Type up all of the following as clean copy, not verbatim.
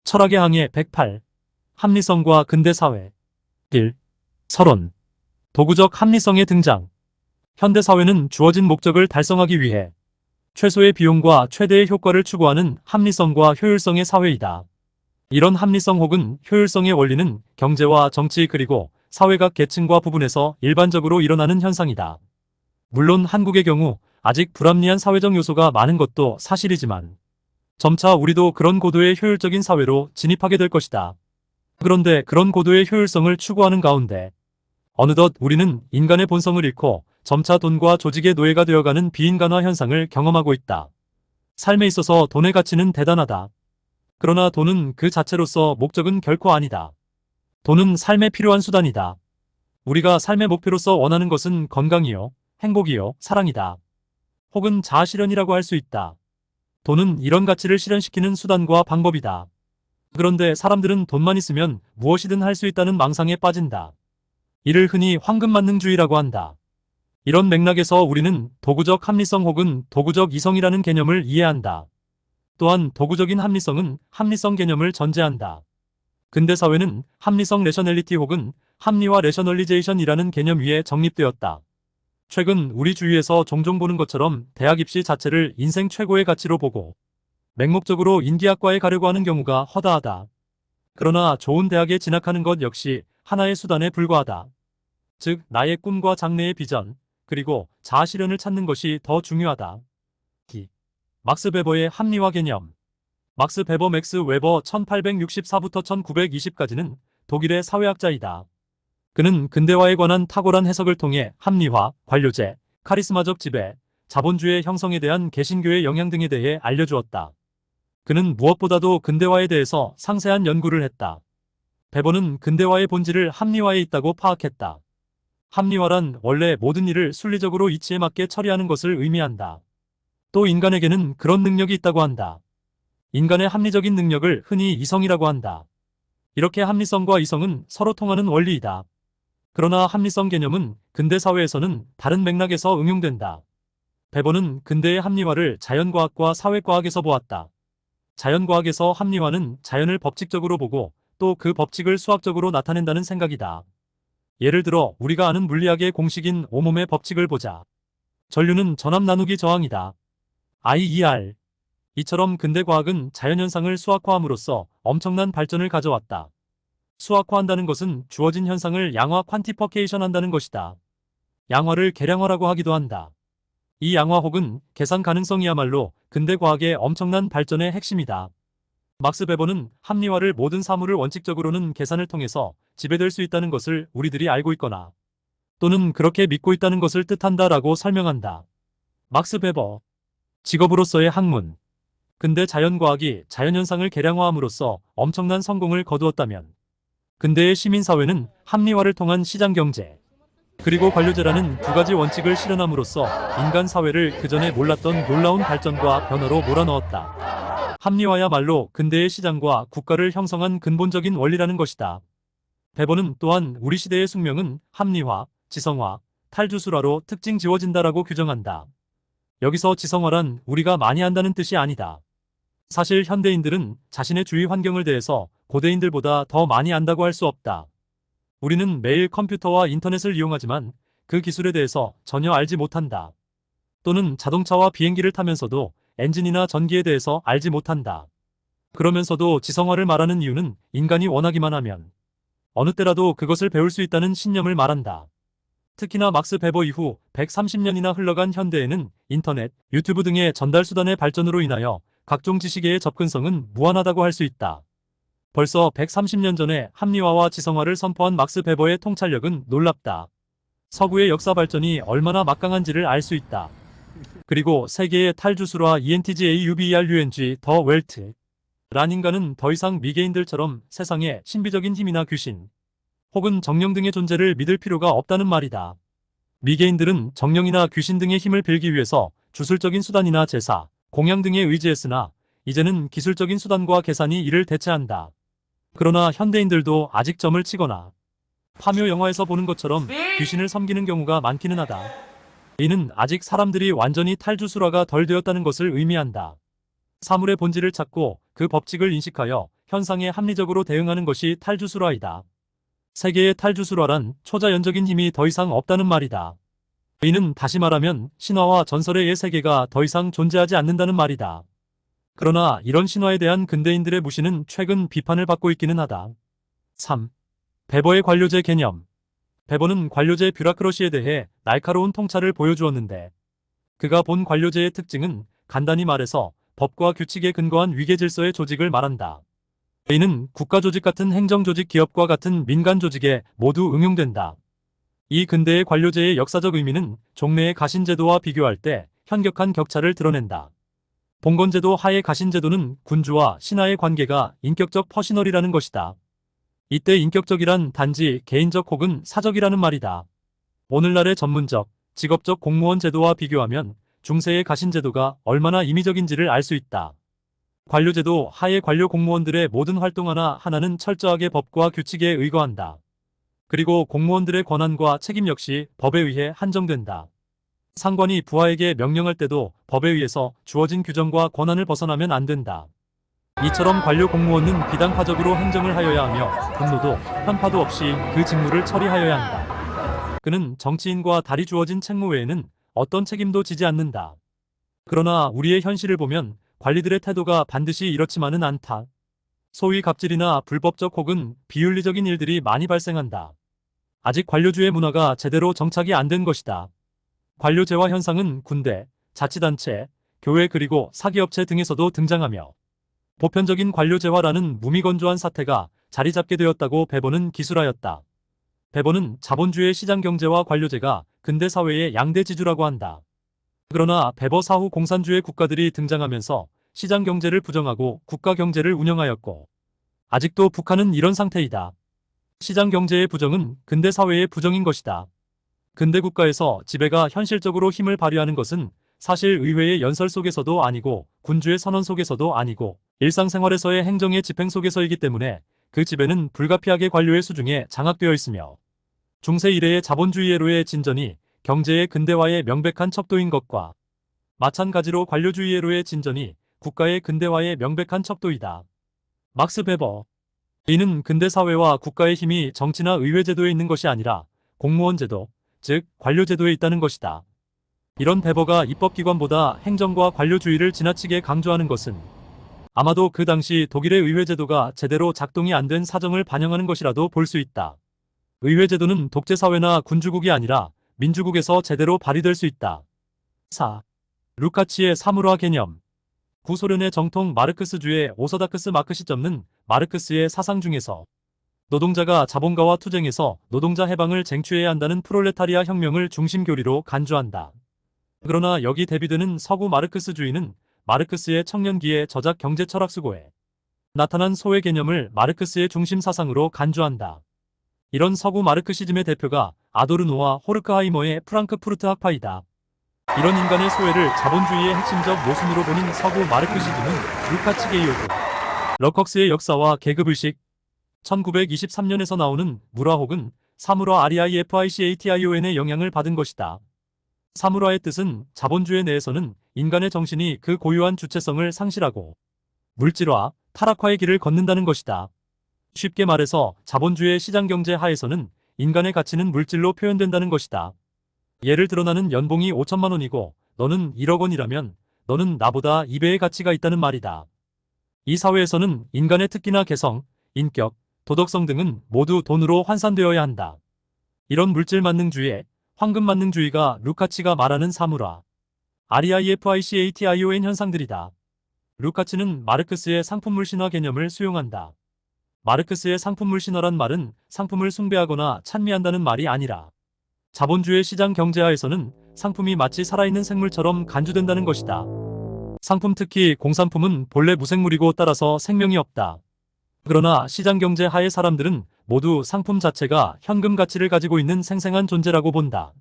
철학의 항해 108. 합리성과 근대사회. 1. 서론. 도구적 합리성의 등장. 현대사회는 주어진 목적을 달성하기 위해 최소의 비용과 최대의 효과를 추구하는 합리성과 효율성의 사회이다. 이런 합리성 혹은 효율성의 원리는 경제와 정치 그리고 사회 각 계층과 부분에서 일반적으로 일어나는 현상이다. 물론 한국의 경우 아직 불합리한 사회적 요소가 많은 것도 사실이지만 점차 우리도 그런 고도의 효율적인 사회로 진입하게 될 것이다. 그런데 그런 고도의 효율성을 추구하는 가운데 어느덧 우리는 인간의 본성을 잃고 점차 돈과 조직의 노예가 되어가는 비인간화 현상을 경험하고 있다. 삶에 있어서 돈의 가치는 대단하다. 그러나 돈은 그 자체로서 목적은 결코 아니다. 돈은 삶에 필요한 수단이다. 우리가 삶의 목표로서 원하는 것은 건강이요, 행복이요, 사랑이다. 혹은 자아실현이라고 할 수 있다. 돈은 이런 가치를 실현시키는 수단과 방법이다. 그런데 사람들은 돈만 있으면 무엇이든 할 수 있다는 망상에 빠진다. 이를 흔히 황금만능주의라고 한다. 이런 맥락에서 우리는 도구적 합리성 혹은 도구적 이성이라는 개념을 이해한다. 또한 도구적인 합리성은 합리성 개념을 전제한다. 근대사회는 합리성 레셔널리티 혹은 합리화 레셔널리제이션이라는 개념 위에 정립되었다. 최근 우리 주위에서 종종 보는 것처럼 대학 입시 자체를 인생 최고의 가치로 보고 맹목적으로 인기학과에 가려고 하는 경우가 허다하다. 그러나 좋은 대학에 진학하는 것 역시 하나의 수단에 불과하다. 즉 나의 꿈과 장래의 비전, 그리고 자아실현을 찾는 것이 더 중요하다. 막스 베버의 합리화 개념. 막스 베버 맥스 웨버 1864부터 1920까지는 독일의 사회학자이다. 그는 근대화에 관한 탁월한 해석을 통해 합리화, 관료제, 카리스마적 지배, 자본주의 형성에 대한 개신교의 영향 등에 대해 알려주었다. 그는 무엇보다도 근대화에 대해서 상세한 연구를 했다. 베버는 근대화의 본질을 합리화에 있다고 파악했다. 합리화란 원래 모든 일을 순리적으로 이치에 맞게 처리하는 것을 의미한다. 또 인간에게는 그런 능력이 있다고 한다. 인간의 합리적인 능력을 흔히 이성이라고 한다. 이렇게 합리성과 이성은 서로 통하는 원리이다. 그러나 합리성 개념은 근대 사회에서는 다른 맥락에서 응용된다. 베버는 근대의 합리화를 자연과학과 사회과학에서 보았다. 자연과학에서 합리화는 자연을 법칙적으로 보고 또 그 법칙을 수학적으로 나타낸다는 생각이다. 예를 들어 우리가 아는 물리학의 공식인 오몸의 법칙을 보자. 전류는 전압 나누기 저항이다. IER. 이처럼 근대 과학은 자연현상을 수학화함으로써 엄청난 발전을 가져왔다. 수학화한다는 것은 주어진 현상을 양화 퀀티퍼케이션 한다는 것이다. 양화를 계량화라고 하기도 한다. 이 양화 혹은 계산 가능성이야말로 근대 과학의 엄청난 발전의 핵심이다. 막스 베버는 합리화를 모든 사물을 원칙적으로는 계산을 통해서 지배될 수 있다는 것을 우리들이 알고 있거나 또는 그렇게 믿고 있다는 것을 뜻한다라고 설명한다. 막스 베버. 직업으로서의 학문. 근대 자연과학이 자연현상을 계량화함으로써 엄청난 성공을 거두었다면 근대의 시민사회는 합리화를 통한 시장경제 그리고 관료제라는 두 가지 원칙을 실현함으로써 인간 사회를 그전에 몰랐던 놀라운 발전과 변화로 몰아넣었다. 합리화야말로 근대의 시장과 국가를 형성한 근본적인 원리라는 것이다. 베버는 또한 우리 시대의 숙명은 합리화, 지성화, 탈주술화로 특징 지워진다라고 규정한다. 여기서 지성화란 우리가 많이 안다는 뜻이 아니다. 사실 현대인들은 자신의 주위 환경을 대해서 고대인들보다 더 많이 안다고 할 수 없다. 우리는 매일 컴퓨터와 인터넷을 이용하지만 그 기술에 대해서 전혀 알지 못한다. 또는 자동차와 비행기를 타면서도 엔진이나 전기에 대해서 알지 못한다. 그러면서도 지성화를 말하는 이유는 인간이 원하기만 하면 어느 때라도 그것을 배울 수 있다는 신념을 말한다. 특히나 막스 베버 이후 130년이나 흘러간 현대에는 인터넷, 유튜브 등의 전달 수단의 발전으로 인하여 각종 지식의 접근성은 무한하다고 할 수 있다. 벌써 130년 전에 합리화와 지성화를 선포한 막스 베버의 통찰력은 놀랍다. 서구의 역사 발전이 얼마나 막강한지를 알 수 있다. 그리고 세계의 탈주술화 ENTGAUBERUNG 더 웰트. 란 인간은 더 이상 미개인들처럼 세상에 신비적인 힘이나 귀신, 혹은 정령 등의 존재를 믿을 필요가 없다는 말이다. 미개인들은 정령이나 귀신 등의 힘을 빌기 위해서 주술적인 수단이나 제사, 공양 등에 의지했으나 이제는 기술적인 수단과 계산이 이를 대체한다. 그러나 현대인들도 아직 점을 치거나 파묘 영화에서 보는 것처럼 귀신을 섬기는 경우가 많기는 하다. 이는 아직 사람들이 완전히 탈주술화가 덜 되었다는 것을 의미한다. 사물의 본질을 찾고 그 법칙을 인식하여 현상에 합리적으로 대응하는 것이 탈주술화이다. 세계의 탈주술화란 초자연적인 힘이 더 이상 없다는 말이다. 이는 다시 말하면 신화와 전설의 옛 세계가 더 이상 존재하지 않는다는 말이다. 그러나 이런 신화에 대한 근대인들의 무시는 최근 비판을 받고 있기는 하다. 3. 베버의 관료제 개념. 베버는 관료제 뷰라크러시에 대해 날카로운 통찰을 보여주었는데 그가 본 관료제의 특징은 간단히 말해서 법과 규칙에 근거한 위계질서의 조직을 말한다. 이는 국가조직 같은 행정조직 기업과 같은 민간 조직에 모두 응용된다. 이 근대의 관료제의 역사적 의미는 종래의 가신제도와 비교할 때 현격한 격차를 드러낸다. 봉건제도 하의 가신제도는 군주와 신하의 관계가 인격적 퍼시널이라는 것이다. 이때 인격적이란 단지 개인적 혹은 사적이라는 말이다. 오늘날의 전문적, 직업적 공무원 제도와 비교하면 중세의 가신제도가 얼마나 임의적인지를 알 수 있다. 관료제도 하의 관료 공무원들의 모든 활동 하나하나는 철저하게 법과 규칙에 의거한다. 그리고 공무원들의 권한과 책임 역시 법에 의해 한정된다. 상관이 부하에게 명령할 때도 법에 의해서 주어진 규정과 권한을 벗어나면 안 된다. 이처럼 관료 공무원은 비당파적으로 행정을 하여야 하며 분노도 편파도 없이 그 직무를 처리하여야 한다. 그는 정치인과 달이 주어진 책무 외에는 어떤 책임도 지지 않는다. 그러나 우리의 현실을 보면 관리들의 태도가 반드시 이렇지만은 않다. 소위 갑질이나 불법적 혹은 비윤리적인 일들이 많이 발생한다. 아직 관료주의 문화가 제대로 정착이 안 된 것이다. 관료제와 현상은 군대, 자치단체, 교회 그리고 사기업체 등에서도 등장하며 보편적인 관료제화라는 무미건조한 사태가 자리 잡게 되었다고 베버는 기술하였다. 베버는 자본주의 시장경제와 관료제가 근대 사회의 양대 지주라고 한다. 그러나 베버 사후 공산주의 국가들이 등장하면서 시장경제를 부정하고 국가경제를 운영하였고 아직도 북한은 이런 상태이다. 시장경제의 부정은 근대 사회의 부정인 것이다. 근대 국가에서 지배가 현실적으로 힘을 발휘하는 것은 사실 의회의 연설 속에서도 아니고 군주의 선언 속에서도 아니고 일상생활에서의 행정의 집행 속에서이기 때문에 그 지배는 불가피하게 관료의 수중에 장악되어 있으며 중세 이래의 자본주의회로의 진전이 경제의 근대화의 명백한 척도인 것과 마찬가지로 관료주의회로의 진전이 국가의 근대화의 명백한 척도이다. 막스 베버. 이는 근대 사회와 국가의 힘이 정치나 의회 제도에 있는 것이 아니라 공무원 제도, 즉 관료 제도에 있다는 것이다. 이런 베버가 입법기관보다 행정과 관료주의를 지나치게 강조하는 것은 아마도 그 당시 독일의 의회 제도가 제대로 작동이 안 된 사정을 반영하는 것이라도 볼 수 있다. 의회 제도는 독재사회나 군주국이 아니라 민주국에서 제대로 발휘될 수 있다. 4. 루카치의 사물화 개념. 구소련의 정통 마르크스주의 오서다크스 마크시점는 마르크스의 사상 중에서 노동자가 자본가와 투쟁해서 노동자 해방을 쟁취해야 한다는 프롤레타리아 혁명을 중심 교리로 간주한다. 그러나 여기 대비되는 서구 마르크스주의는 마르크스의 청년기의 저작 경제철학수고에 나타난 소외 개념을 마르크스의 중심 사상으로 간주한다. 이런 서구 마르크시즘의 대표가 아도르노와 호르크하이머의 프랑크푸르트 학파이다. 이런 인간의 소외를 자본주의의 핵심적 모순으로 보는 서구 마르크시즘은 루카치 게이오그, 러컥스의 역사와 계급의식, 1923년에서 나오는 무라 혹은 사무라 REIFICATION의 영향을 받은 것이다. 사무라의 뜻은 자본주의 내에서는 인간의 정신이 그 고유한 주체성을 상실하고 물질화, 타락화의 길을 걷는다는 것이다. 쉽게 말해서 자본주의 시장경제 하에서는 인간의 가치는 물질로 표현된다는 것이다. 예를 들어 나는 연봉이 5천만 원이고 너는 1억 원이라면 너는 나보다 2배의 가치가 있다는 말이다. 이 사회에서는 인간의 특기나 개성, 인격, 도덕성 등은 모두 돈으로 환산되어야 한다. 이런 물질만능주의, 황금만능주의가 루카치가 말하는 사물화, REIFICATION 현상들이다. 루카치는 마르크스의 상품물 신화 개념을 수용한다. 마르크스의 상품물 신화란 말은 상품을 숭배하거나 찬미한다는 말이 아니라 자본주의 시장 경제하에서는 상품이 마치 살아있는 생물처럼 간주된다는 것이다. 상품 특히 공산품은 본래 무생물이고 따라서 생명이 없다. 그러나 시장 경제 하의 사람들은 모두 상품 자체가 현금 가치를 가지고 있는 생생한 존재라고 본다.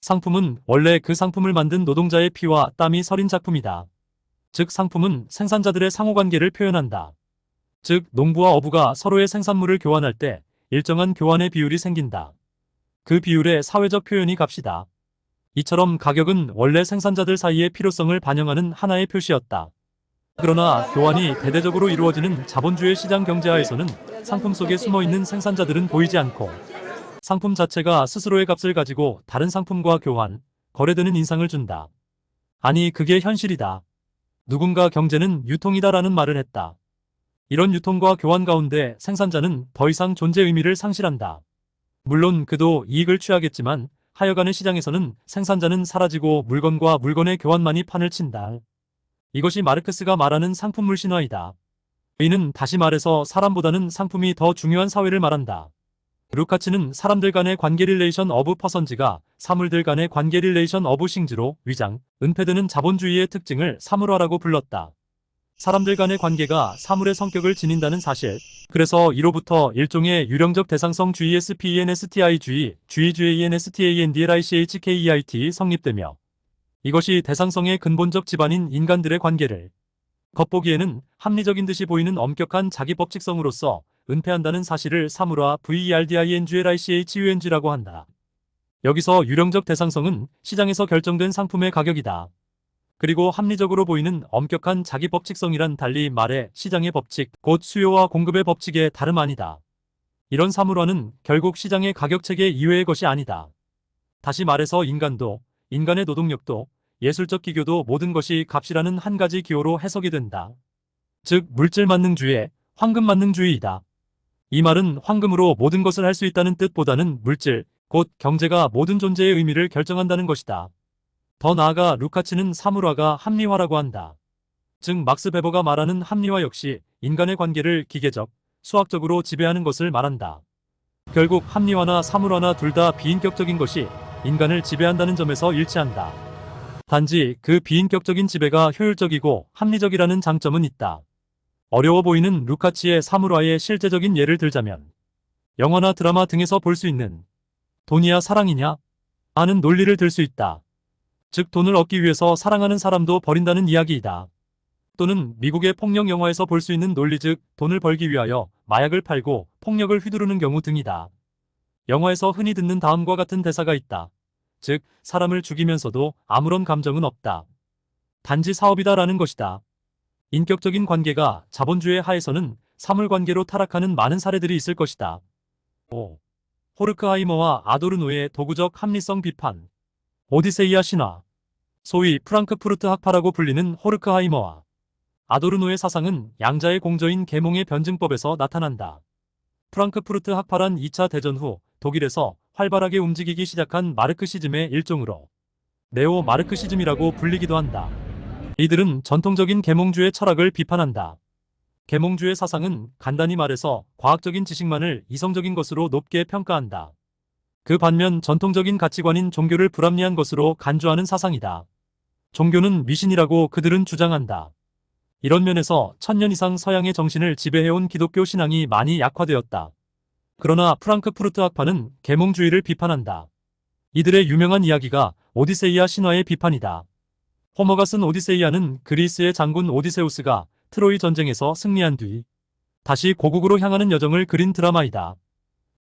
상품은 원래 그 상품을 만든 노동자의 피와 땀이 서린 작품이다. 즉 상품은 생산자들의 상호관계를 표현한다. 즉 농부와 어부가 서로의 생산물을 교환할 때 일정한 교환의 비율이 생긴다. 그 비율의 사회적 표현이 값이다. 이처럼 가격은 원래 생산자들 사이의 필요성을 반영하는 하나의 표시였다. 그러나 교환이 대대적으로 이루어지는 자본주의 시장 경제하에서는 상품 속에 숨어있는 생산자들은 보이지 않고 상품 자체가 스스로의 값을 가지고 다른 상품과 교환, 거래되는 인상을 준다. 아니, 그게 현실이다. 누군가 경제는 유통이다라는 말을 했다. 이런 유통과 교환 가운데 생산자는 더 이상 존재 의미를 상실한다. 물론 그도 이익을 취하겠지만 하여간의 시장에서는 생산자는 사라지고 물건과 물건의 교환만이 판을 친다. 이것이 마르크스가 말하는 상품물 신화이다. 이는 다시 말해서 사람보다는 상품이 더 중요한 사회를 말한다. 루카츠는 사람들 간의 관계 릴레이션 어브 퍼선지가 사물들 간의 관계 릴레이션 어브 싱즈로 위장, 은폐되는 자본주의의 특징을 사물화라고 불렀다. 사람들 간의 관계가 사물의 성격을 지닌다는 사실. 그래서 이로부터 일종의 유령적 대상성주의 SPENSTI주의, GENSTANDLICHKEIT 성립되며 이것이 대상성의 근본적 기반인 인간들의 관계를 겉보기에는 합리적인 듯이 보이는 엄격한 자기법칙성으로서 은폐한다는 사실을 사물화 VERDINGLICHUNG라고 한다. 여기서 유령적 대상성은 시장에서 결정된 상품의 가격이다. 그리고 합리적으로 보이는 엄격한 자기법칙성이란 달리 말해 시장의 법칙, 곧 수요와 공급의 법칙의 다름 아니다. 이런 사물화는 결국 시장의 가격체계 이외의 것이 아니다. 다시 말해서 인간도, 인간의 노동력도, 예술적 기교도 모든 것이 값이라는 한 가지 기호로 해석이 된다. 즉 물질만능주의, 황금만능주의이다. 이 말은 황금으로 모든 것을 할 수 있다는 뜻보다는 물질, 곧 경제가 모든 존재의 의미를 결정한다는 것이다. 더 나아가 루카츠는 사물화가 합리화라고 한다. 즉 막스 베버가 말하는 합리화 역시 인간의 관계를 기계적, 수학적으로 지배하는 것을 말한다. 결국 합리화나 사물화나 둘 다 비인격적인 것이 인간을 지배한다는 점에서 일치한다. 단지 그 비인격적인 지배가 효율적이고 합리적이라는 장점은 있다. 어려워 보이는 루카치의 사물화의 실제적인 예를 들자면 영화나 드라마 등에서 볼 수 있는 돈이야 사랑이냐? 하는 논리를 들 수 있다. 즉 돈을 얻기 위해서 사랑하는 사람도 버린다는 이야기이다. 또는 미국의 폭력 영화에서 볼 수 있는 논리 즉 돈을 벌기 위하여 마약을 팔고 폭력을 휘두르는 경우 등이다. 영화에서 흔히 듣는 다음과 같은 대사가 있다. 즉 사람을 죽이면서도 아무런 감정은 없다. 단지 사업이다라는 것이다. 인격적인 관계가 자본주의 하에서는 사물관계로 타락하는 많은 사례들이 있을 것이다. 5. 호르크하이머와 아도르노의 도구적 합리성 비판. 오디세이아 신화. 소위 프랑크푸르트 학파라고 불리는 호르크하이머와 아도르노의 사상은 양자의 공저인 계몽의 변증법에서 나타난다. 프랑크푸르트 학파란 2차 대전 후 독일에서 활발하게 움직이기 시작한 마르크시즘의 일종으로 네오 마르크시즘이라고 불리기도 한다. 이들은 전통적인 계몽주의 철학을 비판한다. 계몽주의 사상은 간단히 말해서 과학적인 지식만을 이성적인 것으로 높게 평가한다. 그 반면 전통적인 가치관인 종교를 불합리한 것으로 간주하는 사상이다. 종교는 미신이라고 그들은 주장한다. 이런 면에서 1000년 이상 서양의 정신을 지배해온 기독교 신앙이 많이 약화되었다. 그러나 프랑크푸르트 학파는 계몽주의를 비판한다. 이들의 유명한 이야기가 오디세이아 신화의 비판이다. 호머가 쓴 오디세이아는 그리스의 장군 오디세우스가 트로이 전쟁에서 승리한 뒤 다시 고국으로 향하는 여정을 그린 드라마이다.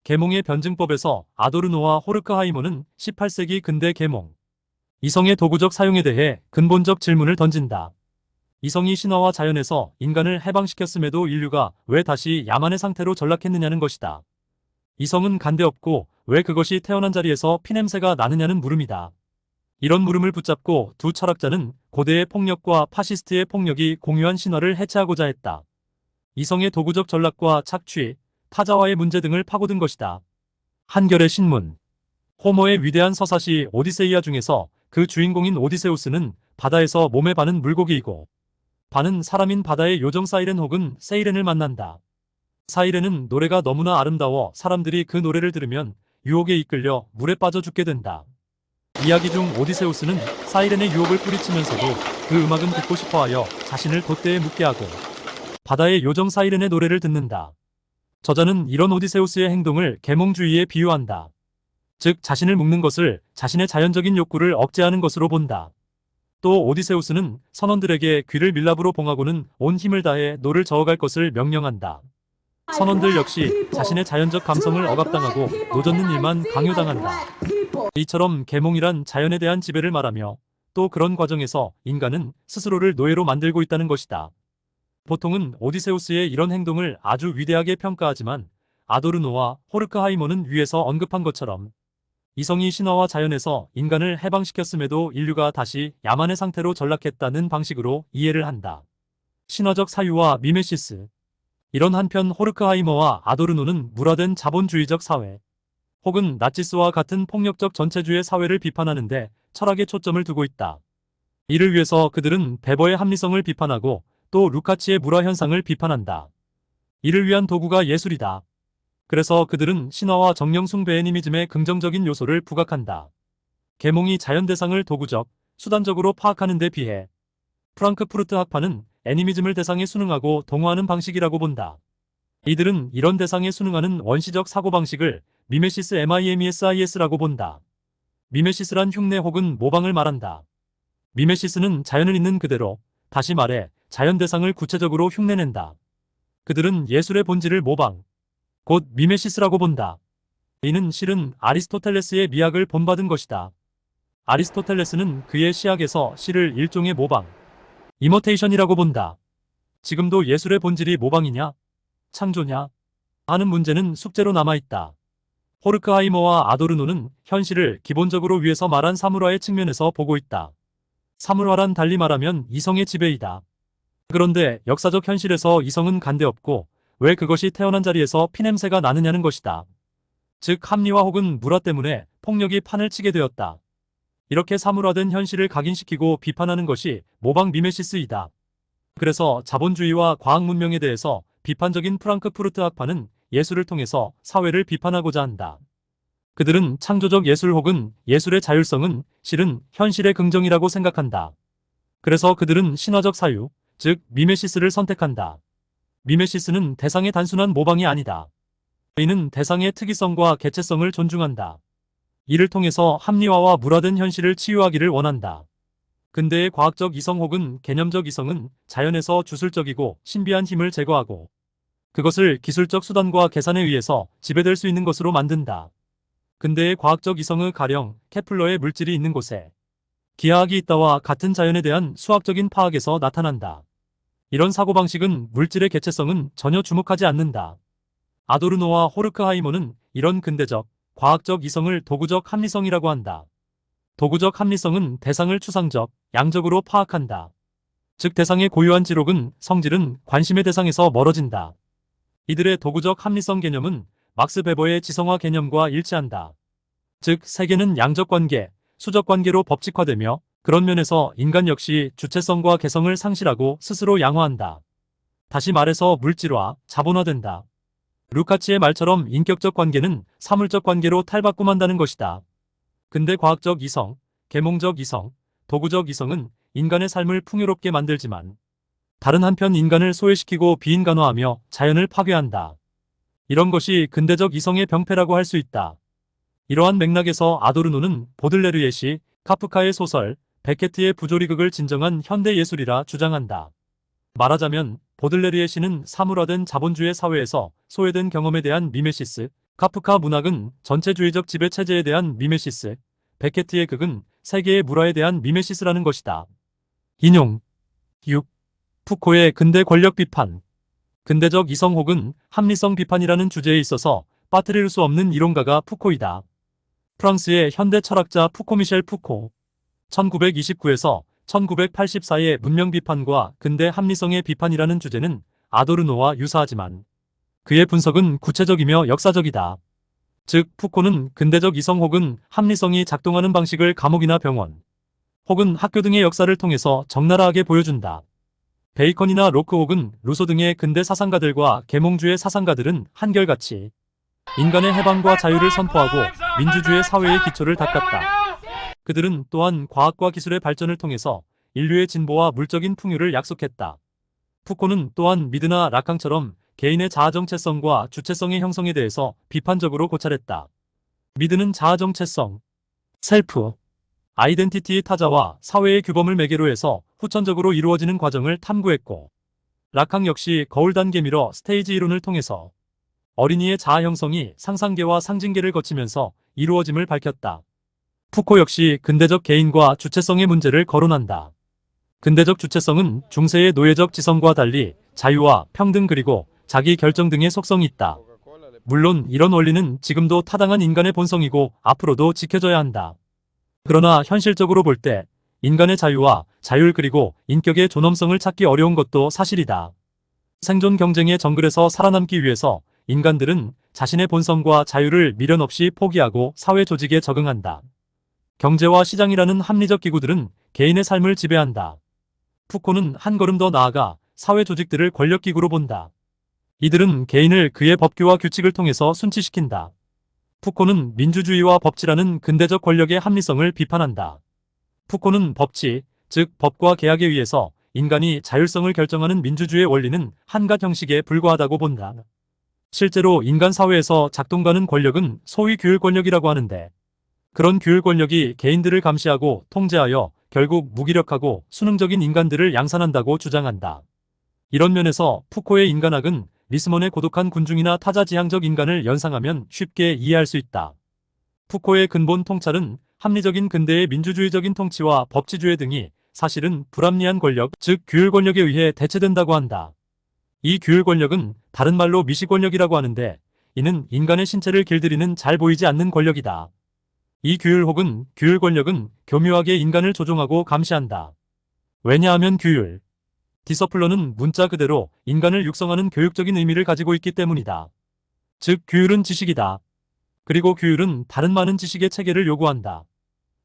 계몽의 변증법에서 아도르노와 호르크하이머는 18세기 근대 계몽, 이성의 도구적 사용에 대해 근본적 질문을 던진다. 이성이 신화와 자연에서 인간을 해방시켰음에도 인류가 왜 다시 야만의 상태로 전락했느냐는 것이다. 이성은 간대없고 왜 그것이 태어난 자리에서 피냄새가 나느냐는 물음이다. 이런 물음을 붙잡고 두 철학자는 고대의 폭력과 파시스트의 폭력이 공유한 신화를 해체하고자 했다. 이성의 도구적 전락과 착취, 타자와의 문제 등을 파고든 것이다. 한결의 신문. 호머의 위대한 서사시 오디세이아 중에서 그 주인공인 오디세우스는 바다에서 몸의 반은 물고기이고 반은 사람인 바다의 요정 사이렌 혹은 세이렌을 만난다. 사이렌은 노래가 너무나 아름다워 사람들이 그 노래를 들으면 유혹에 이끌려 물에 빠져 죽게 된다. 이야기 중 오디세우스는 사이렌의 유혹을 뿌리치면서도 그 음악은 듣고 싶어하여 자신을 돛대에 묻게 하고 바다의 요정 사이렌의 노래를 듣는다. 저자는 이런 오디세우스의 행동을 계몽주의에 비유한다. 즉 자신을 묶는 것을 자신의 자연적인 욕구를 억제하는 것으로 본다. 또 오디세우스는 선원들에게 귀를 밀랍으로 봉하고는 온 힘을 다해 노를 저어갈 것을 명령한다. 선원들 역시 자신의 자연적 감성을 억압당하고 노젓는 일만 강요당한다. 이처럼 계몽이란 자연에 대한 지배를 말하며 또 그런 과정에서 인간은 스스로를 노예로 만들고 있다는 것이다. 보통은 오디세우스의 이런 행동을 아주 위대하게 평가하지만 아도르노와 호르크하이머는 위에서 언급한 것처럼 이성이 신화와 자연에서 인간을 해방시켰음에도 인류가 다시 야만의 상태로 전락했다는 방식으로 이해를 한다. 신화적 사유와 미메시스. 이런 한편 호르크하이머와 아도르노는 물화된 자본주의적 사회, 혹은 나치스와 같은 폭력적 전체주의 사회를 비판하는데 철학에 초점을 두고 있다. 이를 위해서 그들은 베버의 합리성을 비판하고 또 루카치의 물화 현상을 비판한다. 이를 위한 도구가 예술이다. 그래서 그들은 신화와 정령 숭배 애니미즘의 긍정적인 요소를 부각한다. 계몽이 자연 대상을 도구적, 수단적으로 파악하는 데 비해 프랑크푸르트 학파는 애니미즘을 대상에 순응하고 동화하는 방식이라고 본다. 이들은 이런 대상에 순응하는 원시적 사고방식을 미메시스 MIMESIS라고 본다. 미메시스란 흉내 혹은 모방을 말한다. 미메시스는 자연을 있는 그대로, 다시 말해 자연 대상을 구체적으로 흉내낸다. 그들은 예술의 본질을 모방, 곧 미메시스라고 본다. 이는 실은 아리스토텔레스의 미학을 본받은 것이다. 아리스토텔레스는 그의 시학에서 시를 일종의 모방, 이머테이션이라고 본다. 지금도 예술의 본질이 모방이냐, 창조냐 하는 문제는 숙제로 남아있다. 호르크하이머와 아도르노는 현실을 기본적으로 위에서 말한 사물화의 측면에서 보고 있다. 사물화란 달리 말하면 이성의 지배이다. 그런데 역사적 현실에서 이성은 간데없고 왜 그것이 태어난 자리에서 피냄새가 나느냐는 것이다. 즉 합리화 혹은 물화 때문에 폭력이 판을 치게 되었다. 이렇게 사물화된 현실을 각인시키고 비판하는 것이 모방 미메시스이다. 그래서 자본주의와 과학 문명에 대해서 비판적인 프랑크푸르트 학파는 예술을 통해서 사회를 비판하고자 한다. 그들은 창조적 예술 혹은 예술의 자율성은 실은 현실의 긍정이라고 생각한다. 그래서 그들은 신화적 사유, 즉 미메시스를 선택한다. 미메시스는 대상의 단순한 모방이 아니다. 이는 대상의 특이성과 개체성을 존중한다. 이를 통해서 합리화와 물화된 현실을 치유하기를 원한다. 근대의 과학적 이성 혹은 개념적 이성은 자연에서 주술적이고 신비한 힘을 제거하고 그것을 기술적 수단과 계산에 의해서 지배될 수 있는 것으로 만든다. 근대의 과학적 이성의 가령 케플러의 물질이 있는 곳에 기하학이 있다와 같은 자연에 대한 수학적인 파악에서 나타난다. 이런 사고방식은 물질의 개체성은 전혀 주목하지 않는다. 아도르노와 호르크하이머는 이런 근대적, 과학적 이성을 도구적 합리성이라고 한다. 도구적 합리성은 대상을 추상적, 양적으로 파악한다. 즉 대상의 고유한 지록은 성질은 관심의 대상에서 멀어진다. 이들의 도구적 합리성 개념은 막스 베버의 지성화 개념과 일치한다. 즉 세계는 양적 관계, 수적 관계로 법칙화되며 그런 면에서 인간 역시 주체성과 개성을 상실하고 스스로 양화한다. 다시 말해서 물질화, 자본화된다. 루카치의 말처럼 인격적 관계는 사물적 관계로 탈바꿈한다는 것이다. 근대 과학적 이성, 계몽적 이성, 도구적 이성은 인간의 삶을 풍요롭게 만들지만 다른 한편 인간을 소외시키고 비인간화하며 자연을 파괴한다. 이런 것이 근대적 이성의 병폐라고 할 수 있다. 이러한 맥락에서 아도르노는 보들레르의 시, 카프카의 소설, 베케트의 부조리극을 진정한 현대 예술이라 주장한다. 말하자면 보들레르의 시는 사물화된 자본주의 사회에서 소외된 경험에 대한 미메시스, 카프카 문학은 전체주의적 지배체제에 대한 미메시스, 베케트의 극은 세계의 물화에 대한 미메시스라는 것이다. 인용 6. 푸코의 근대 권력 비판. 근대적 이성 혹은 합리성 비판이라는 주제에 있어서 빠뜨릴 수 없는 이론가가 푸코이다. 프랑스의 현대 철학자 푸코 미셸 푸코 1929에서 1984의 문명 비판과 근대 합리성의 비판이라는 주제는 아도르노와 유사하지만 그의 분석은 구체적이며 역사적이다. 즉 푸코는 근대적 이성 혹은 합리성이 작동하는 방식을 감옥이나 병원 혹은 학교 등의 역사를 통해서 적나라하게 보여준다. 베이컨이나 로크 혹은 루소 등의 근대 사상가들과 계몽주의 사상가들은 한결같이 인간의 해방과 자유를 선포하고 민주주의 사회의 기초를 닦았다. 그들은 또한 과학과 기술의 발전을 통해서 인류의 진보와 물적인 풍요를 약속했다. 푸코는 또한 미드나 라캉처럼 개인의 자아정체성과 주체성의 형성에 대해서 비판적으로 고찰했다. 미드는 자아정체성, 셀프, 아이덴티티의 타자와 사회의 규범을 매개로 해서 후천적으로 이루어지는 과정을 탐구했고 라캉 역시 거울 단계미러 스테이지 이론을 통해서 어린이의 자아 형성이 상상계와 상징계를 거치면서 이루어짐을 밝혔다. 푸코 역시 근대적 개인과 주체성의 문제를 거론한다. 근대적 주체성은 중세의 노예적 지성과 달리 자유와 평등 그리고 자기 결정 등의 속성이 있다. 물론 이런 원리는 지금도 타당한 인간의 본성이고 앞으로도 지켜져야 한다. 그러나 현실적으로 볼 때 인간의 자유와 자율 그리고 인격의 존엄성을 찾기 어려운 것도 사실이다. 생존 경쟁의 정글에서 살아남기 위해서 인간들은 자신의 본성과 자유를 미련 없이 포기하고 사회 조직에 적응한다. 경제와 시장이라는 합리적 기구들은 개인의 삶을 지배한다. 푸코는 한 걸음 더 나아가 사회 조직들을 권력기구로 본다. 이들은 개인을 그의 법규와 규칙을 통해서 순치시킨다. 푸코는 민주주의와 법치라는 근대적 권력의 합리성을 비판한다. 푸코는 법치, 즉 법과 계약에 의해서 인간이 자율성을 결정하는 민주주의의 원리는 한갓 형식에 불과하다고 본다. 실제로 인간 사회에서 작동가는 권력은 소위 규율 권력이라고 하는데, 그런 규율 권력이 개인들을 감시하고 통제하여 결국 무기력하고 수능적인 인간들을 양산한다고 주장한다. 이런 면에서 푸코의 인간학은 리스먼의 고독한 군중이나 타자지향적 인간을 연상하면 쉽게 이해할 수 있다. 푸코의 근본 통찰은 합리적인 근대의 민주주의적인 통치와 법치주의 등이 사실은 불합리한 권력, 즉 규율 권력에 의해 대체된다고 한다. 이 규율 권력은 다른 말로 미시 권력이라고 하는데, 이는 인간의 신체를 길들이는 잘 보이지 않는 권력이다. 이 규율 혹은 규율 권력은 교묘하게 인간을 조종하고 감시한다. 왜냐하면 규율, 디서플런은 문자 그대로 인간을 육성하는 교육적인 의미를 가지고 있기 때문이다. 즉 규율은 지식이다. 그리고 규율은 다른 많은 지식의 체계를 요구한다.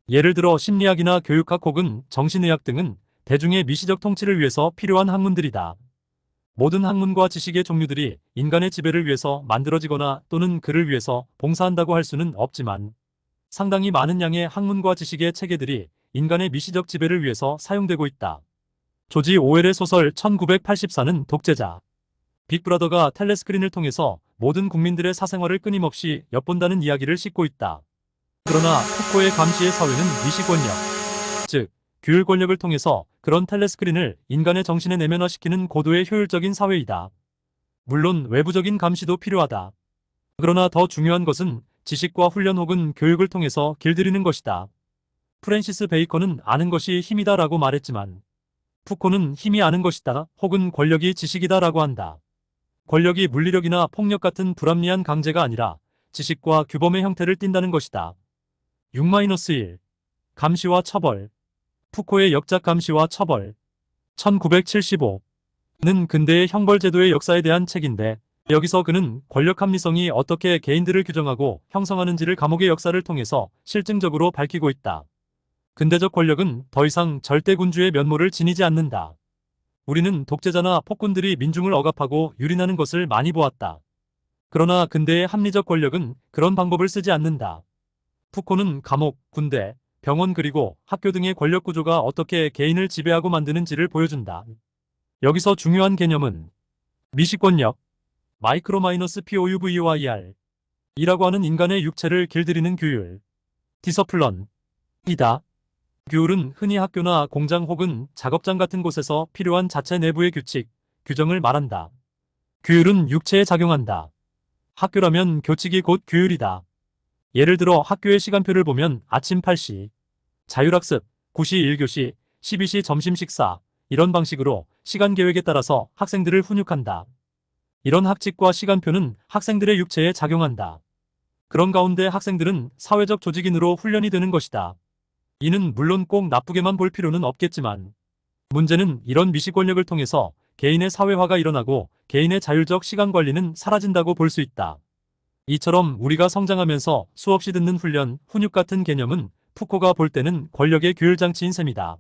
예를 들어 심리학이나 교육학 혹은 정신의학 등은 대중의 미시적 통치를 위해서 필요한 학문들이다. 모든 학문과 지식의 종류들이 인간의 지배를 위해서 만들어지거나 또는 그를 위해서 봉사한다고 할 수는 없지만, 상당히 많은 양의 학문과 지식의 체계들이 인간의 미시적 지배를 위해서 사용되고 있다. 조지 오웰의 소설 1984는 독재자 빅브라더가 텔레스크린을 통해서 모든 국민들의 사생활을 끊임없이 엿본다는 이야기를 싣고 있다. 그러나 푸코의 감시의 사회는 미시권력, 즉 규율 권력을 통해서 그런 텔레스크린을 인간의 정신에 내면화시키는 고도의 효율적인 사회이다. 물론 외부적인 감시도 필요하다. 그러나 더 중요한 것은 지식과 훈련 혹은 교육을 통해서 길들이는 것이다. 프랜시스 베이컨은 아는 것이 힘이다 라고 말했지만, 푸코는 힘이 아는 것이다 혹은 권력이 지식이다 라고 한다. 권력이 물리력이나 폭력 같은 불합리한 강제가 아니라 지식과 규범의 형태를 띈다는 것이다. 6-1 감시와 처벌. 푸코의 역작 감시와 처벌 1975는 근대의 형벌제도의 역사에 대한 책인데, 여기서 그는 권력 합리성이 어떻게 개인들을 규정하고 형성하는지를 감옥의 역사를 통해서 실증적으로 밝히고 있다. 근대적 권력은 더 이상 절대군주의 면모를 지니지 않는다. 우리는 독재자나 폭군들이 민중을 억압하고 유린하는 것을 많이 보았다. 그러나 근대의 합리적 권력은 그런 방법을 쓰지 않는다. 푸코는 감옥, 군대, 병원 그리고 학교 등의 권력 구조가 어떻게 개인을 지배하고 만드는지를 보여준다. 여기서 중요한 개념은 미시권력, -POUVER 이라고 하는 인간의 육체를 길들이는 규율, 디서플런이다. 규율은 흔히 학교나 공장 혹은 작업장 같은 곳에서 필요한 자체 내부의 규칙, 규정을 말한다. 규율은 육체에 작용한다. 학교라면 교칙이 곧 규율이다. 예를 들어 학교의 시간표를 보면 아침 8시, 자율학습, 9시 1교시, 12시 점심 식사, 이런 방식으로 시간 계획에 따라서 학생들을 훈육한다. 이런 학칙과 시간표는 학생들의 육체에 작용한다. 그런 가운데 학생들은 사회적 조직인으로 훈련이 되는 것이다. 이는 물론 꼭 나쁘게만 볼 필요는 없겠지만, 문제는 이런 미시 권력을 통해서 개인의 사회화가 일어나고 개인의 자율적 시간 관리는 사라진다고 볼 수 있다. 이처럼 우리가 성장하면서 수없이 듣는 훈련, 훈육 같은 개념은 푸코가 볼 때는 권력의 규율장치인 셈이다.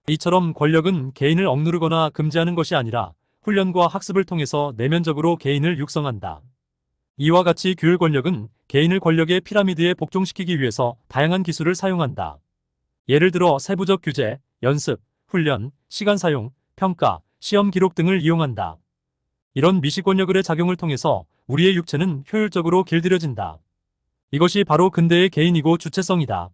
이처럼 권력은 개인을 억누르거나 금지하는 것이 아니라 훈련과 학습을 통해서 내면적으로 개인을 육성한다. 이와 같이 규율 권력은 개인을 권력의 피라미드에 복종시키기 위해서 다양한 기술을 사용한다. 예를 들어 세부적 규제, 연습, 훈련, 시간 사용, 평가, 시험 기록 등을 이용한다. 이런 미시 권력의 작용을 통해서 우리의 육체는 효율적으로 길들여진다. 이것이 바로 근대의 개인이고 주체성이다.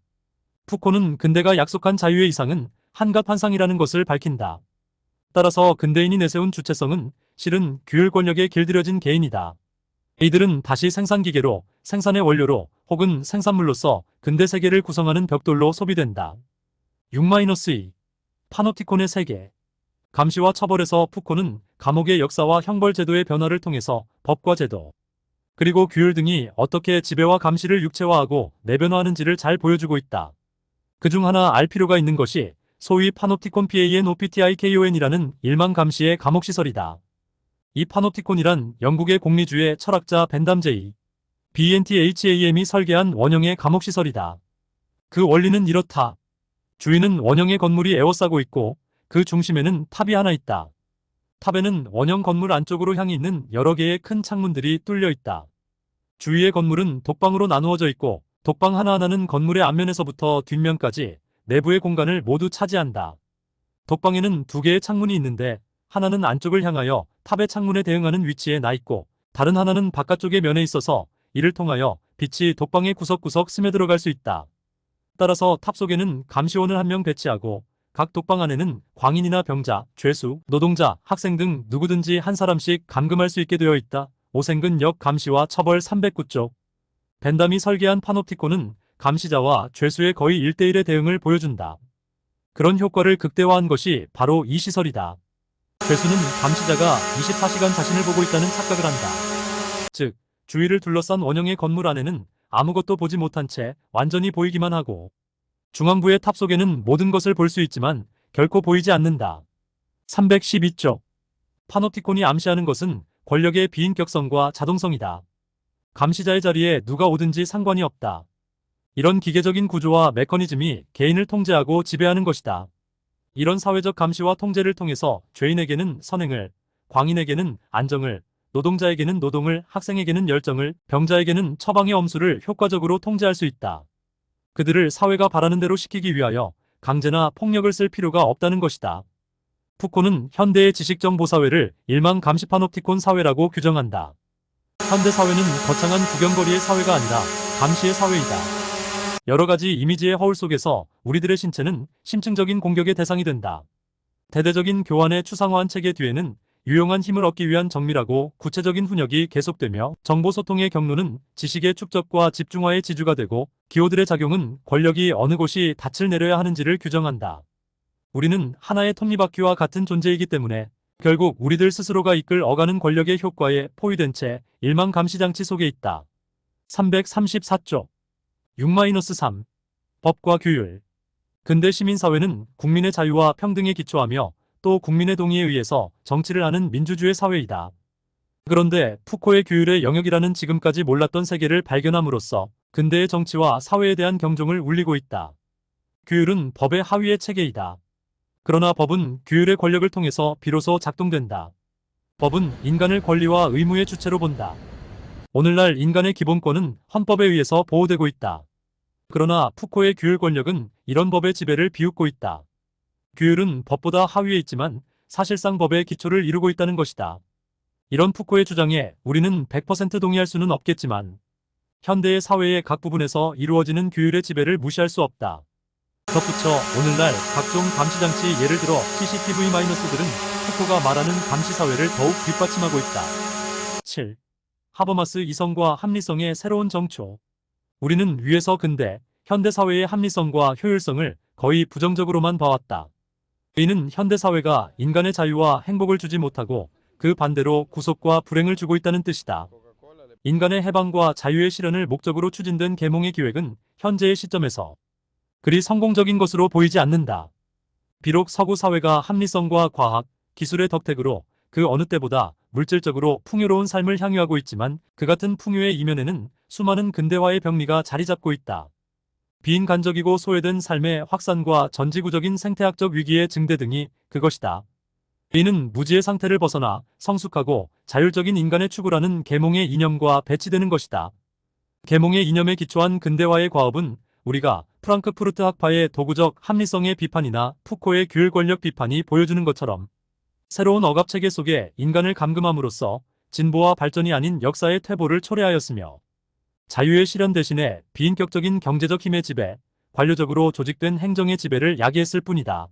푸코는 근대가 약속한 자유의 이상은 한갓 환상이라는 것을 밝힌다. 따라서 근대인이 내세운 주체성은 실은 규율 권력에 길들여진 개인이다. 이들은 다시 생산기계로, 생산의 원료로 혹은 생산물로서 근대 세계를 구성하는 벽돌로 소비된다. 6-2 파노티콘의 세계. 감시와 처벌에서 푸코는 감옥의 역사와 형벌제도의 변화를 통해서 법과 제도, 그리고 규율 등이 어떻게 지배와 감시를 육체화하고 내변화하는지를 잘 보여주고 있다. 그중 하나 알 필요가 있는 것이 소위 파놉티콘 PANOPTIKON이라는 일망 감시의 감옥시설이다. 이 파놉티콘이란 영국의 공리주의 철학자 벤담 제이 BNTHAM이 설계한 원형의 감옥시설이다. 그 원리는 이렇다. 주위는 원형의 건물이 에워싸고 있고 그 중심에는 탑이 하나 있다. 탑에는 원형 건물 안쪽으로 향해 있는 여러 개의 큰 창문들이 뚫려 있다. 주위의 건물은 독방으로 나누어져 있고 독방 하나하나는 건물의 앞면에서부터 뒷면까지 내부의 공간을 모두 차지한다. 독방에는 두 개의 창문이 있는데 하나는 안쪽을 향하여 탑의 창문에 대응하는 위치에 나 있고 다른 하나는 바깥쪽의 면에 있어서 이를 통하여 빛이 독방의 구석구석 스며들어갈 수 있다. 따라서 탑 속에는 감시원을 한 명 배치하고 각 독방 안에는 광인이나 병자, 죄수, 노동자, 학생 등 누구든지 한 사람씩 감금할 수 있게 되어 있다. 오생근 역 감시와 처벌 309쪽. 벤담이 설계한 파놉티콘은 감시자와 죄수의 거의 1대1의 대응을 보여준다. 그런 효과를 극대화한 것이 바로 이 시설이다. 죄수는 감시자가 24시간 자신을 보고 있다는 착각을 한다. 즉, 주위를 둘러싼 원형의 건물 안에는 아무것도 보지 못한 채 완전히 보이기만 하고 중앙부의 탑 속에는 모든 것을 볼 수 있지만 결코 보이지 않는다. 312쪽. 파놉티콘이 암시하는 것은 권력의 비인격성과 자동성이다. 감시자의 자리에 누가 오든지 상관이 없다. 이런 기계적인 구조와 메커니즘이 개인을 통제하고 지배하는 것이다. 이런 사회적 감시와 통제를 통해서 죄인에게는 선행을, 광인에게는 안정을, 노동자에게는 노동을, 학생에게는 열정을, 병자에게는 처방의 엄수를 효과적으로 통제할 수 있다. 그들을 사회가 바라는 대로 시키기 위하여 강제나 폭력을 쓸 필요가 없다는 것이다. 푸코는 현대의 지식정보사회를 일망 감시 파놉티콘 사회라고 규정한다. 현대 사회는 거창한 구경거리의 사회가 아니라 감시의 사회이다. 여러 가지 이미지의 허울 속에서 우리들의 신체는 심층적인 공격의 대상이 된다. 대대적인 교환의 추상화한 체계 뒤에는 유용한 힘을 얻기 위한 정밀하고 구체적인 훈역이 계속되며 정보소통의 경로는 지식의 축적과 집중화의 지주가 되고 기호들의 작용은 권력이 어느 곳이 닻을 내려야 하는지를 규정한다. 우리는 하나의 톱니바퀴와 같은 존재이기 때문에 결국 우리들 스스로가 이끌 어가는 권력의 효과에 포위된 채 일망 감시장치 속에 있다. 334쪽. 6-3. 법과 규율. 근대 시민사회는 국민의 자유와 평등에 기초하며 또 국민의 동의에 의해서 정치를 하는 민주주의 사회이다. 그런데 푸코의 규율의 영역이라는 지금까지 몰랐던 세계를 발견함으로써 근대의 정치와 사회에 대한 경종을 울리고 있다. 규율은 법의 하위의 체계이다. 그러나 법은 규율의 권력을 통해서 비로소 작동된다. 법은 인간을 권리와 의무의 주체로 본다. 오늘날 인간의 기본권은 헌법에 의해서 보호되고 있다. 그러나 푸코의 규율 권력은 이런 법의 지배를 비웃고 있다. 규율은 법보다 하위에 있지만 사실상 법의 기초를 이루고 있다는 것이다. 이런 푸코의 주장에 우리는 100% 동의할 수는 없겠지만 현대의 사회의 각 부분에서 이루어지는 규율의 지배를 무시할 수 없다. 덧붙여 오늘날 각종 감시장치 예를 들어 CCTV-들은 푸코가 말하는 감시사회를 더욱 뒷받침하고 있다. 7. 하버마스 이성과 합리성의 새로운 정초. 우리는 위에서 근대, 현대사회의 합리성과 효율성을 거의 부정적으로만 봐왔다. 이는 현대사회가 인간의 자유와 행복을 주지 못하고 그 반대로 구속과 불행을 주고 있다는 뜻이다. 인간의 해방과 자유의 실현을 목적으로 추진된 계몽의 기획은 현재의 시점에서 그리 성공적인 것으로 보이지 않는다. 비록 서구 사회가 합리성과 과학, 기술의 덕택으로 그 어느 때보다 물질적으로 풍요로운 삶을 향유하고 있지만 그 같은 풍요의 이면에는 수많은 근대화의 병리가 자리 잡고 있다. 비인간적이고 소외된 삶의 확산과 전지구적인 생태학적 위기의 증대 등이 그것이다. 이는 무지의 상태를 벗어나 성숙하고 자율적인 인간의 추구라는 계몽의 이념과 배치되는 것이다. 계몽의 이념에 기초한 근대화의 과업은 우리가 프랑크푸르트 학파의 도구적 합리성의 비판이나 푸코의 규율 권력 비판이 보여주는 것처럼 새로운 억압체계 속에 인간을 감금함으로써 진보와 발전이 아닌 역사의 퇴보를 초래하였으며 자유의 실현 대신에 비인격적인 경제적 힘의 지배, 관료적으로 조직된 행정의 지배를 야기했을 뿐이다.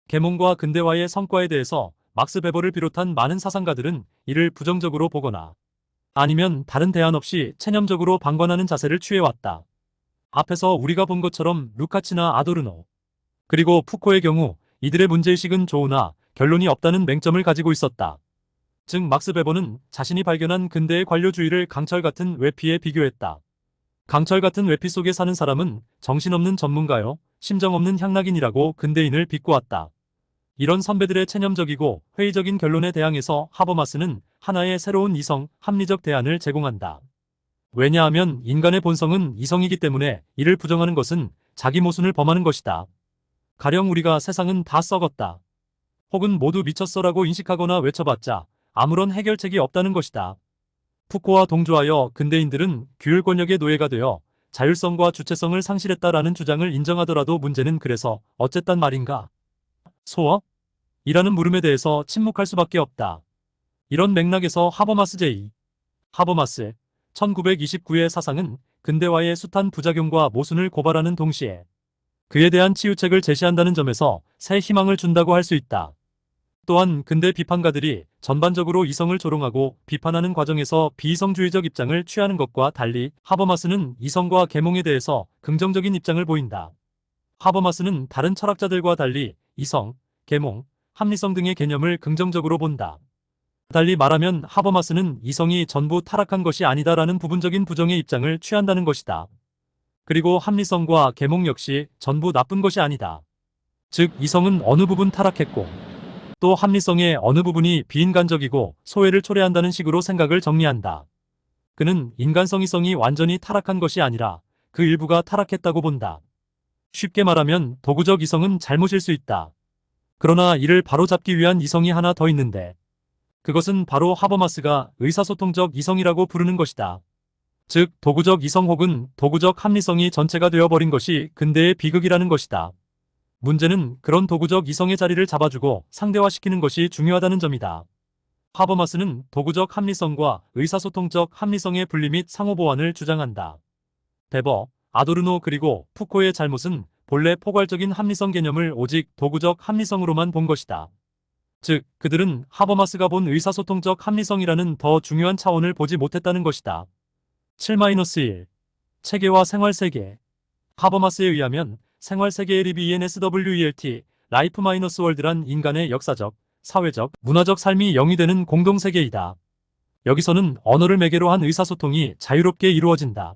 계몽과 근대화의 성과에 대해서 막스 베버를 비롯한 많은 사상가들은 이를 부정적으로 보거나 아니면 다른 대안 없이 체념적으로 방관하는 자세를 취해왔다. 앞에서 우리가 본 것처럼 루카치나 아도르노, 그리고 푸코의 경우 이들의 문제의식은 좋으나 결론이 없다는 맹점을 가지고 있었다. 즉 막스 베버는 자신이 발견한 근대의 관료주의를 강철 같은 외피에 비교했다. 강철 같은 외피 속에 사는 사람은 정신없는 전문가요, 심정 없는 향락인이라고 근대인을 비꼬았다. 이런 선배들의 체념적이고 회의적인 결론에 대항해서 하버마스는 하나의 새로운 이성, 합리적 대안을 제공한다. 왜냐하면 인간의 본성은 이성이기 때문에 이를 부정하는 것은 자기 모순을 범하는 것이다. 가령 우리가 세상은 다 썩었다, 혹은 모두 미쳤어라고 인식하거나 외쳐봤자 아무런 해결책이 없다는 것이다. 푸코와 동조하여 근대인들은 규율 권력의 노예가 되어 자율성과 주체성을 상실했다라는 주장을 인정하더라도 문제는 그래서 어쨌단 말인가? 소업? 이라는 물음에 대해서 침묵할 수밖에 없다. 이런 맥락에서 하버마스 제2. 하버마스 1929의 사상은 근대화의 숱한 부작용과 모순을 고발하는 동시에 그에 대한 치유책을 제시한다는 점에서 새 희망을 준다고 할 수 있다. 또한 근대 비판가들이 전반적으로 이성을 조롱하고 비판하는 과정에서 비이성주의적 입장을 취하는 것과 달리 하버마스는 이성과 계몽에 대해서 긍정적인 입장을 보인다. 하버마스는 다른 철학자들과 달리 이성, 계몽, 합리성 등의 개념을 긍정적으로 본다. 달리 말하면 하버마스는 이성이 전부 타락한 것이 아니다라는 부분적인 부정의 입장을 취한다는 것이다. 그리고 합리성과 계몽 역시 전부 나쁜 것이 아니다. 즉 이성은 어느 부분 타락했고 또 합리성의 어느 부분이 비인간적이고 소외를 초래한다는 식으로 생각을 정리한다. 그는 인간성이성이 완전히 타락한 것이 아니라 그 일부가 타락했다고 본다. 쉽게 말하면 도구적 이성은 잘못일 수 있다. 그러나 이를 바로잡기 위한 이성이 하나 더 있는데 그것은 바로 하버마스가 의사소통적 이성이라고 부르는 것이다. 즉 도구적 이성 혹은 도구적 합리성이 전체가 되어버린 것이 근대의 비극이라는 것이다. 문제는 그런 도구적 이성의 자리를 잡아주고 상대화시키는 것이 중요하다는 점이다. 하버마스는 도구적 합리성과 의사소통적 합리성의 분리 및 상호보완을 주장한다. 베버, 아도르노 그리고 푸코의 잘못은 본래 포괄적인 합리성 개념을 오직 도구적 합리성으로만 본 것이다. 즉, 그들은 하버마스가 본 의사소통적 합리성이라는 더 중요한 차원을 보지 못했다는 것이다. 7-1 체계와 생활세계. 하버마스에 의하면 생활세계의 LIBENSWELT, 라이프-월드란 인간의 역사적, 사회적, 문화적 삶이 영위되는 공동세계이다. 여기서는 언어를 매개로 한 의사소통이 자유롭게 이루어진다.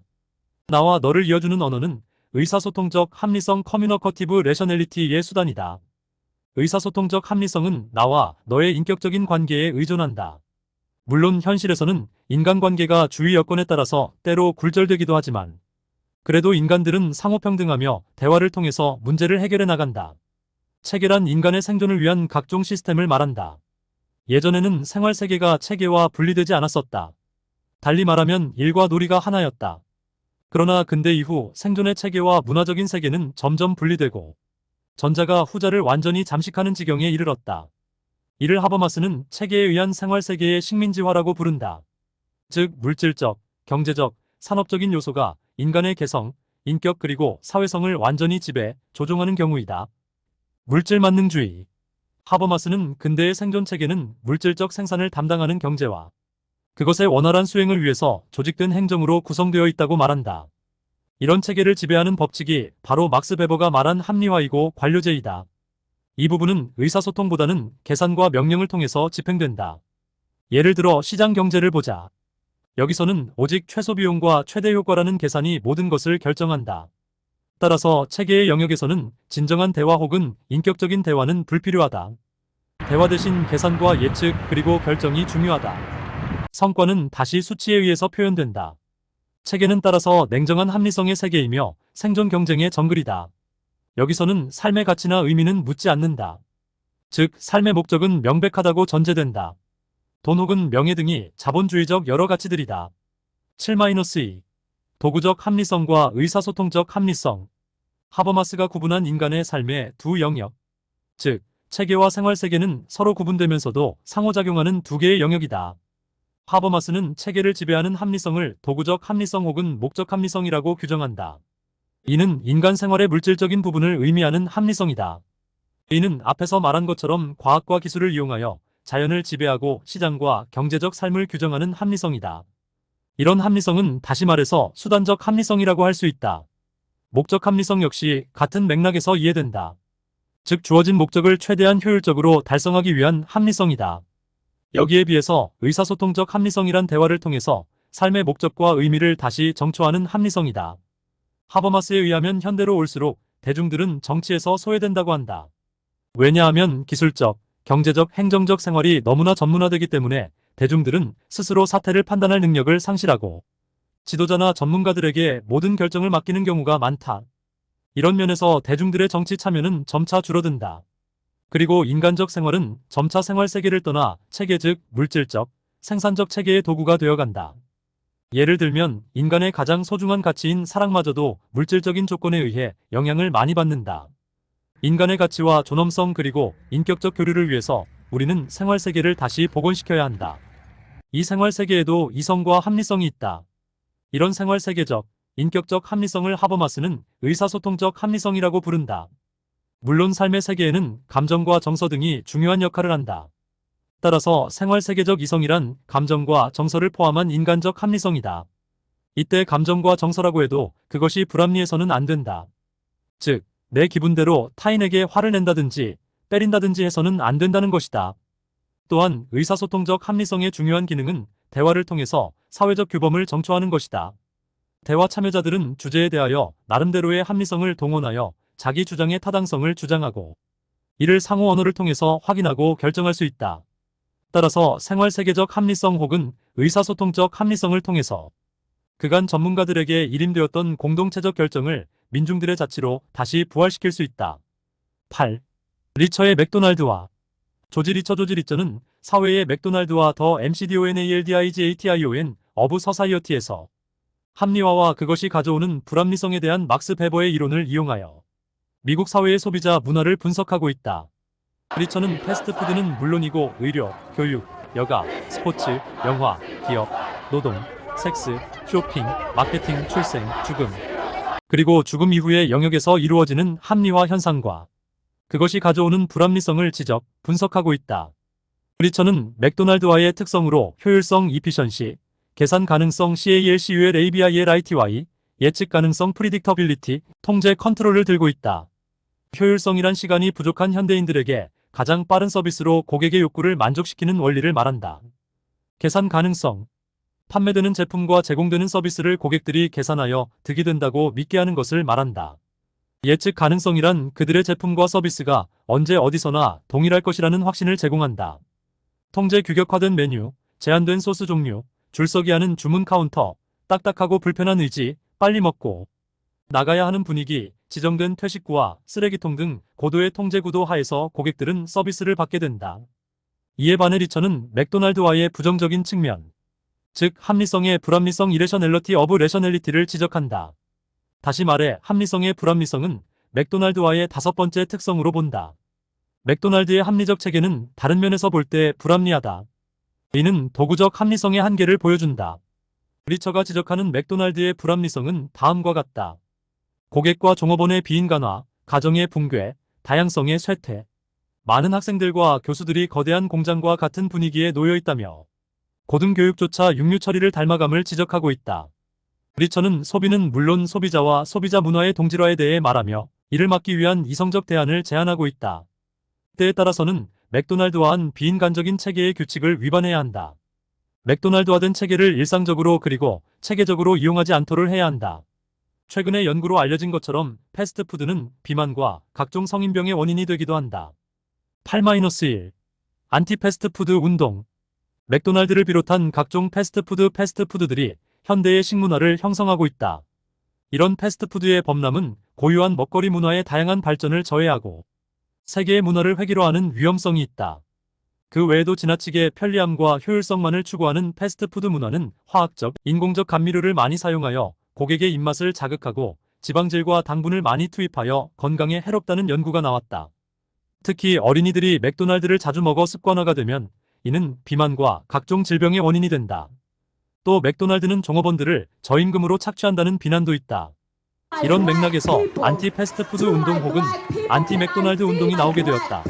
나와 너를 이어주는 언어는 의사소통적 합리성 커뮤너커티브 레셔널리티의 수단이다. 의사소통적 합리성은 나와 너의 인격적인 관계에 의존한다. 물론 현실에서는 인간관계가 주위 여건에 따라서 때로 굴절되기도 하지만 그래도 인간들은 상호평등하며 대화를 통해서 문제를 해결해 나간다. 체계란 인간의 생존을 위한 각종 시스템을 말한다. 예전에는 생활세계가 체계와 분리되지 않았었다. 달리 말하면 일과 놀이가 하나였다. 그러나 근대 이후 생존의 체계와 문화적인 세계는 점점 분리되고 전자가 후자를 완전히 잠식하는 지경에 이르렀다. 이를 하버마스는 체계에 의한 생활세계의 식민지화라고 부른다. 즉 물질적, 경제적, 산업적인 요소가 인간의 개성, 인격 그리고 사회성을 완전히 지배, 조종하는 경우이다. 물질만능주의. 하버마스는 근대의 생존체계는 물질적 생산을 담당하는 경제와 그것의 원활한 수행을 위해서 조직된 행정으로 구성되어 있다고 말한다. 이런 체계를 지배하는 법칙이 바로 막스 베버가 말한 합리화이고 관료제이다. 이 부분은 의사소통보다는 계산과 명령을 통해서 집행된다. 예를 들어 시장 경제를 보자. 여기서는 오직 최소 비용과 최대 효과라는 계산이 모든 것을 결정한다. 따라서 체계의 영역에서는 진정한 대화 혹은 인격적인 대화는 불필요하다. 대화 대신 계산과 예측 그리고 결정이 중요하다. 성과는 다시 수치에 의해서 표현된다. 체계는 따라서 냉정한 합리성의 세계이며 생존 경쟁의 정글이다. 여기서는 삶의 가치나 의미는 묻지 않는다. 즉 삶의 목적은 명백하다고 전제된다. 돈 혹은 명예 등이 자본주의적 여러 가치들이다. 7-2 도구적 합리성과 의사소통적 합리성. 하버마스가 구분한 인간의 삶의 두 영역, 즉 체계와 생활세계는 서로 구분되면서도 상호작용하는 두 개의 영역이다. 하버마스는 체계를 지배하는 합리성을 도구적 합리성 혹은 목적 합리성이라고 규정한다. 이는 인간 생활의 물질적인 부분을 의미하는 합리성이다. 이는 앞에서 말한 것처럼 과학과 기술을 이용하여 자연을 지배하고 시장과 경제적 삶을 규정하는 합리성이다. 이런 합리성은 다시 말해서 수단적 합리성이라고 할 수 있다. 목적 합리성 역시 같은 맥락에서 이해된다. 즉 주어진 목적을 최대한 효율적으로 달성하기 위한 합리성이다. 여기에 비해서 의사소통적 합리성이란 대화를 통해서 삶의 목적과 의미를 다시 정초하는 합리성이다. 하버마스에 의하면 현대로 올수록 대중들은 정치에서 소외된다고 한다. 왜냐하면 기술적, 경제적, 행정적 생활이 너무나 전문화되기 때문에 대중들은 스스로 사태를 판단할 능력을 상실하고 지도자나 전문가들에게 모든 결정을 맡기는 경우가 많다. 이런 면에서 대중들의 정치 참여는 점차 줄어든다. 그리고 인간적 생활은 점차 생활 세계를 떠나 체계 즉 물질적, 생산적 체계의 도구가 되어간다. 예를 들면 인간의 가장 소중한 가치인 사랑마저도 물질적인 조건에 의해 영향을 많이 받는다. 인간의 가치와 존엄성 그리고 인격적 교류를 위해서 우리는 생활 세계를 다시 복원시켜야 한다. 이 생활 세계에도 이성과 합리성이 있다. 이런 생활 세계적, 인격적 합리성을 하버마스는 의사소통적 합리성이라고 부른다. 물론 삶의 세계에는 감정과 정서 등이 중요한 역할을 한다. 따라서 생활 세계적 이성이란 감정과 정서를 포함한 인간적 합리성이다. 이때 감정과 정서라고 해도 그것이 불합리해서는 안 된다. 즉, 내 기분대로 타인에게 화를 낸다든지 때린다든지 해서는 안 된다는 것이다. 또한 의사소통적 합리성의 중요한 기능은 대화를 통해서 사회적 규범을 정초하는 것이다. 대화 참여자들은 주제에 대하여 나름대로의 합리성을 동원하여 자기 주장의 타당성을 주장하고 이를 상호 언어를 통해서 확인하고 결정할 수 있다. 따라서 생활세계적 합리성 혹은 의사소통적 합리성을 통해서 그간 전문가들에게 일임되었던 공동체적 결정을 민중들의 자치로 다시 부활시킬 수 있다. 8. 리처의 맥도날드와 조지 리처는 사회의 맥도날드와 더 MCDONALDIGATION 어브 서사이어티에서 합리화와 그것이 가져오는 불합리성에 대한 막스 베버의 이론을 이용하여 미국 사회의 소비자 문화를 분석하고 있다. 리처는 패스트푸드는 물론이고 의료, 교육, 여가, 스포츠, 영화, 기업, 노동, 섹스, 쇼핑, 마케팅, 출생, 죽음, 그리고 죽음 이후의 영역에서 이루어지는 합리화 현상과 그것이 가져오는 불합리성을 지적, 분석하고 있다. 리처는 맥도날드와의 특성으로 효율성 이피션시, 계산 가능성 CALCULABILITY, 예측 가능성 프리딕터빌리티, 통제 컨트롤을 들고 있다. 효율성이란 시간이 부족한 현대인들에게 가장 빠른 서비스로 고객의 욕구를 만족시키는 원리를 말한다. 계산 가능성, 판매되는 제품과 제공되는 서비스를 고객들이 계산하여 득이 된다고 믿게 하는 것을 말한다. 예측 가능성이란 그들의 제품과 서비스가 언제 어디서나 동일할 것이라는 확신을 제공한다. 통제 규격화된 메뉴, 제한된 소스 종류, 줄서기 하는 주문 카운터, 딱딱하고 불편한 의지, 빨리 먹고 나가야 하는 분위기, 지정된 퇴식구와 쓰레기통 등 고도의 통제 구도 하에서 고객들은 서비스를 받게 된다. 이에 반해 리처는 맥도날드와의 부정적인 측면, 즉 합리성의 불합리성 이래셔널러티 어브 레셔널리티를 지적한다. 다시 말해 합리성의 불합리성은 맥도날드와의 다섯 번째 특성으로 본다. 맥도날드의 합리적 체계는 다른 면에서 볼 때 불합리하다. 이는 도구적 합리성의 한계를 보여준다. 리처가 지적하는 맥도날드의 불합리성은 다음과 같다. 고객과 종업원의 비인간화, 가정의 붕괴, 다양성의 쇠퇴, 많은 학생들과 교수들이 거대한 공장과 같은 분위기에 놓여 있다며 고등교육조차 육류 처리를 닮아감을 지적하고 있다. 리처는 소비는 물론 소비자와 소비자 문화의 동질화에 대해 말하며 이를 막기 위한 이성적 대안을 제안하고 있다. 때에 따라서는 맥도날드와한 비인간적인 체계의 규칙을 위반해야 한다. 맥도날드화된 체계를 일상적으로 그리고 체계적으로 이용하지 않도록 해야 한다. 최근의 연구로 알려진 것처럼 패스트푸드는 비만과 각종 성인병의 원인이 되기도 한다. 8-1 안티패스트푸드 운동. 맥도날드를 비롯한 각종 패스트푸드들이 현대의 식문화를 형성하고 있다. 이런 패스트푸드의 범람은 고유한 먹거리 문화의 다양한 발전을 저해하고 세계의 문화를 획일화하는 위험성이 있다. 그 외에도 지나치게 편리함과 효율성만을 추구하는 패스트푸드 문화는 화학적, 인공적 감미료를 많이 사용하여 고객의 입맛을 자극하고 지방질과 당분을 많이 투입하여 건강에 해롭다는 연구가 나왔다. 특히 어린이들이 맥도날드를 자주 먹어 습관화가 되면 이는 비만과 각종 질병의 원인이 된다. 또 맥도날드는 종업원들을 저임금으로 착취한다는 비난도 있다. 이런 맥락에서 안티 패스트푸드 운동 혹은 안티 맥도날드 운동이 나오게 되었다.